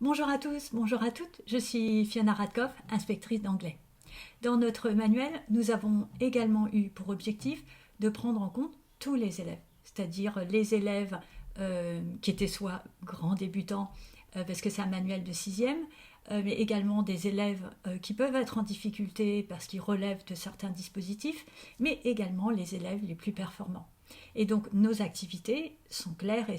Bonjour à tous, bonjour à toutes, je suis Fiona Radkoff, inspectrice d'anglais. Dans notre manuel, nous avons également eu pour objectif de prendre en compte tous les élèves, c'est-à-dire les élèves qui étaient soit grands débutants, parce que c'est un manuel de sixième, mais également des élèves qui peuvent être en difficulté parce qu'ils relèvent de certains dispositifs, mais également les élèves les plus performants. Et donc nos activités sont claires et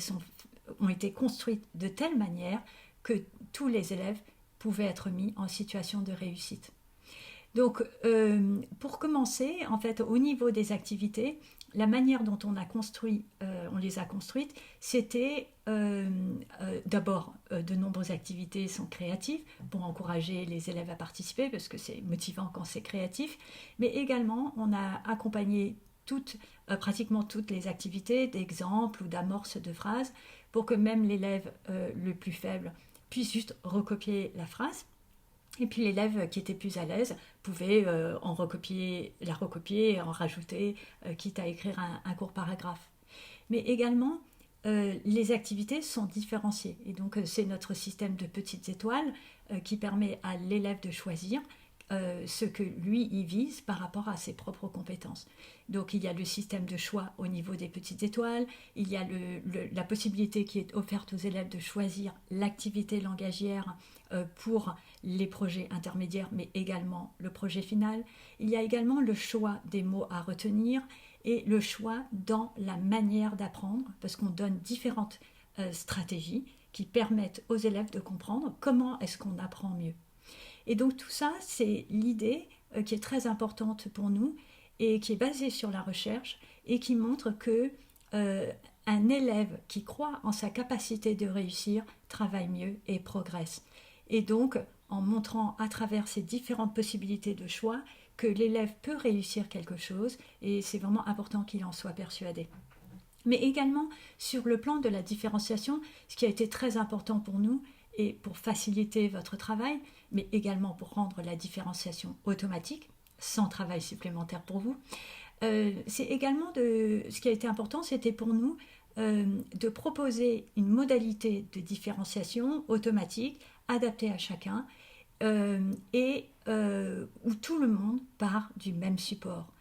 ont été construites de telle manière que tous les élèves pouvaient être mis en situation de réussite. Donc, pour commencer, en fait, au niveau des activités, la manière dont on les a construites, c'était d'abord de nombreuses activités sont créatives pour encourager les élèves à participer parce que c'est motivant quand c'est créatif, mais également on a accompagné pratiquement toutes les activités d'exemples ou d'amorces de phrases pour que même l'élève le plus faible puisse juste recopier la phrase. Et puis l'élève qui était plus à l'aise pouvait la recopier, en rajouter, quitte à écrire un court paragraphe. Mais également, les activités sont différenciées. Et donc, c'est notre système de petites étoiles qui permet à l'élève de choisir ce que lui y vise par rapport à ses propres compétences. Donc il y a le système de choix au niveau des petites étoiles, il y a la possibilité qui est offerte aux élèves de choisir l'activité langagière pour les projets intermédiaires, mais également le projet final. Il y a également le choix des mots à retenir et le choix dans la manière d'apprendre, parce qu'on donne différentes stratégies qui permettent aux élèves de comprendre comment est-ce qu'on apprend mieux. Et donc tout ça, c'est l'idée qui est très importante pour nous et qui est basée sur la recherche et qui montre que un élève qui croit en sa capacité de réussir travaille mieux et progresse. Et donc, en montrant à travers ces différentes possibilités de choix que l'élève peut réussir quelque chose, et c'est vraiment important qu'il en soit persuadé. Mais également, sur le plan de la différenciation, ce qui a été très important pour nous, et pour faciliter votre travail, mais également pour rendre la différenciation automatique, sans travail supplémentaire pour vous. C'est également ce qui a été important, c'était pour nous de proposer une modalité de différenciation automatique, adaptée à chacun, et où tout le monde part du même support.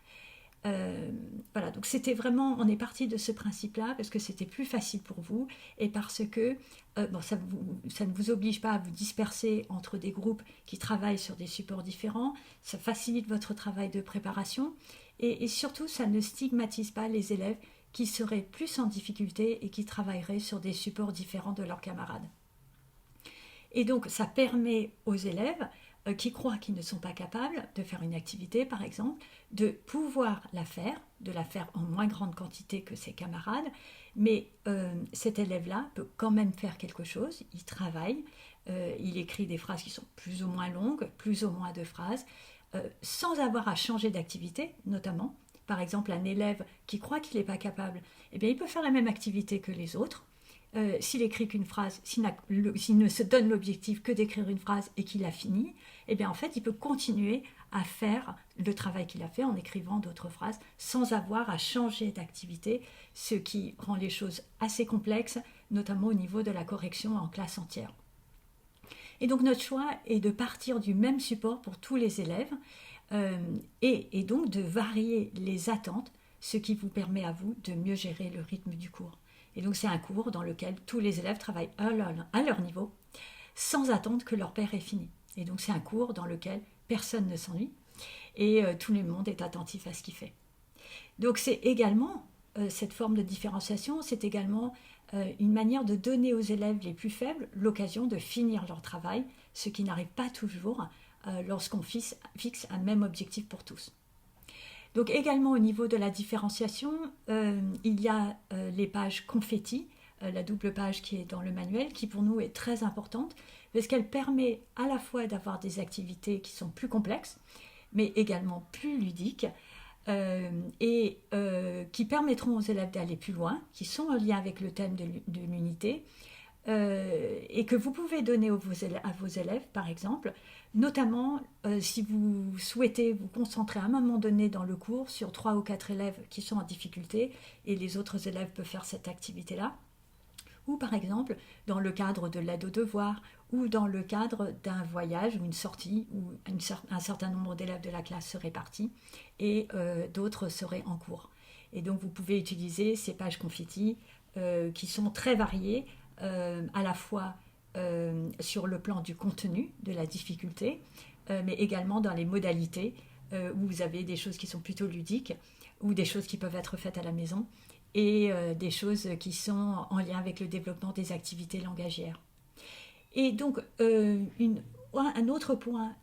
Voilà, donc c'était vraiment, on est parti de ce principe-là parce que c'était plus facile pour vous et parce que ça ne vous oblige pas à vous disperser entre des groupes qui travaillent sur des supports différents, ça facilite votre travail de préparation et surtout ça ne stigmatise pas les élèves qui seraient plus en difficulté et qui travailleraient sur des supports différents de leurs camarades. Et donc ça permet aux élèves qui croient qu'ils ne sont pas capables de faire une activité, par exemple, de pouvoir de la faire en moins grande quantité que ses camarades, mais cet élève-là peut quand même faire quelque chose, il travaille, il écrit des phrases qui sont plus ou moins longues, plus ou moins de phrases, sans avoir à changer d'activité, notamment. Par exemple, un élève qui croit qu'il n'est pas capable, eh bien, il peut faire la même activité que les autres, s'il écrit qu'une phrase, s'il ne se donne l'objectif que d'écrire une phrase et qu'il a fini, eh bien en fait il peut continuer à faire le travail qu'il a fait en écrivant d'autres phrases sans avoir à changer d'activité, ce qui rend les choses assez complexes, notamment au niveau de la correction en classe entière. Et donc notre choix est de partir du même support pour tous les élèves et donc de varier les attentes, ce qui vous permet à vous de mieux gérer le rythme du cours. Et donc c'est un cours dans lequel tous les élèves travaillent à leur niveau, sans attendre que leur père ait fini. Et donc c'est un cours dans lequel personne ne s'ennuie et tout le monde est attentif à ce qu'il fait. Donc c'est également, cette forme de différenciation, c'est également une manière de donner aux élèves les plus faibles l'occasion de finir leur travail, ce qui n'arrive pas toujours lorsqu'on fixe un même objectif pour tous. Donc également au niveau de la différenciation, il y a les pages confetti, la double page qui est dans le manuel, qui pour nous est très importante, parce qu'elle permet à la fois d'avoir des activités qui sont plus complexes, mais également plus ludiques, et qui permettront aux élèves d'aller plus loin, qui sont en lien avec le thème de l'unité, et que vous pouvez donner à vos élèves, par exemple, notamment si vous souhaitez vous concentrer à un moment donné dans le cours sur 3 ou 4 élèves qui sont en difficulté et les autres élèves peuvent faire cette activité-là, ou par exemple dans le cadre de l'aide aux devoirs ou dans le cadre d'un voyage ou une sortie où un certain nombre d'élèves de la classe seraient partis et d'autres seraient en cours. Et donc vous pouvez utiliser ces pages confettis qui sont très variées à la fois sur le plan du contenu, de la difficulté, mais également dans les modalités où vous avez des choses qui sont plutôt ludiques ou des choses qui peuvent être faites à la maison et des choses qui sont en lien avec le développement des activités langagières. Et donc, un autre point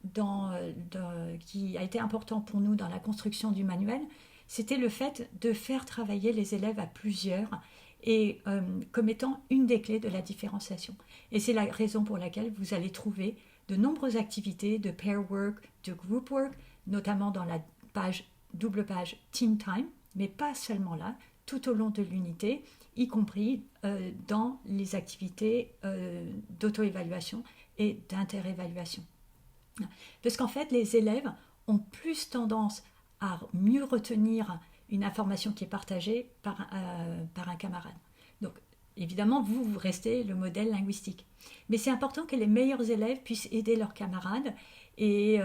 qui a été important pour nous dans la construction du manuel, c'était le fait de faire travailler les élèves à plusieurs et comme étant une des clés de la différenciation. Et c'est la raison pour laquelle vous allez trouver de nombreuses activités de pair work, de group work, notamment dans la double page Team Time, mais pas seulement là, tout au long de l'unité, y compris dans les activités d'auto-évaluation et d'inter-évaluation. Parce qu'en fait, les élèves ont plus tendance à mieux retenir une information qui est partagée par un camarade. Donc, évidemment, vous restez le modèle linguistique. Mais c'est important que les meilleurs élèves puissent aider leurs camarades. Et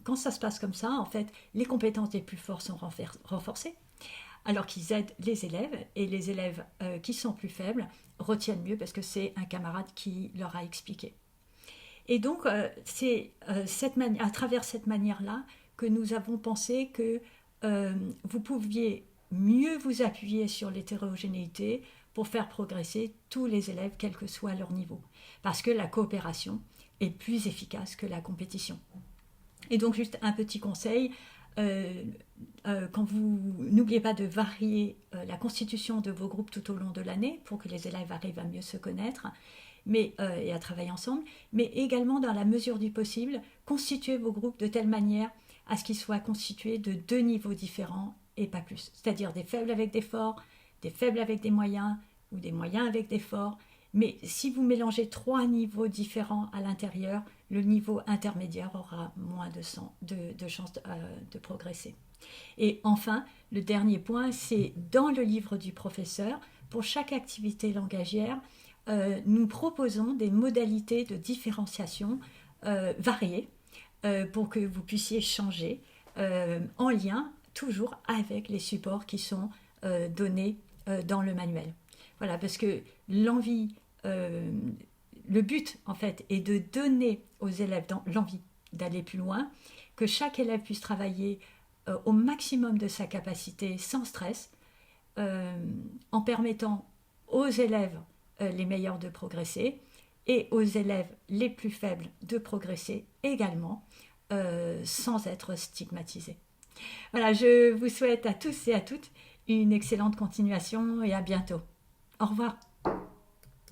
quand ça se passe comme ça, en fait, les compétences des plus forts sont renforcées, alors qu'ils aident les élèves. Et les élèves qui sont plus faibles retiennent mieux parce que c'est un camarade qui leur a expliqué. Et donc, c'est à travers cette manière-là que nous avons pensé que vous pouviez mieux vous appuyer sur l'hétérogénéité pour faire progresser tous les élèves, quel que soit leur niveau. Parce que la coopération est plus efficace que la compétition. Et donc, juste un petit conseil, quand vous n'oubliez pas de varier la constitution de vos groupes tout au long de l'année pour que les élèves arrivent à mieux se connaître et à travailler ensemble, mais également dans la mesure du possible, constituez vos groupes de telle manière à ce qu'ils soient constitués de 2 niveaux différents et pas plus. C'est-à-dire des faibles avec des forts, des faibles avec des moyens ou des moyens avec des forts. Mais si vous mélangez 3 niveaux différents à l'intérieur, le niveau intermédiaire aura moins de chances de progresser. Et enfin, le dernier point, c'est dans le livre du professeur, pour chaque activité langagière, nous proposons des modalités de différenciation variées pour que vous puissiez changer en lien toujours avec les supports qui sont donnés dans le manuel. Voilà, parce que le but en fait est de donner aux élèves l'envie d'aller plus loin, que chaque élève puisse travailler au maximum de sa capacité sans stress, en permettant aux élèves les meilleurs de progresser et aux élèves les plus faibles de progresser également sans être stigmatisés. Voilà, je vous souhaite à tous et à toutes une excellente continuation et à bientôt. Au revoir.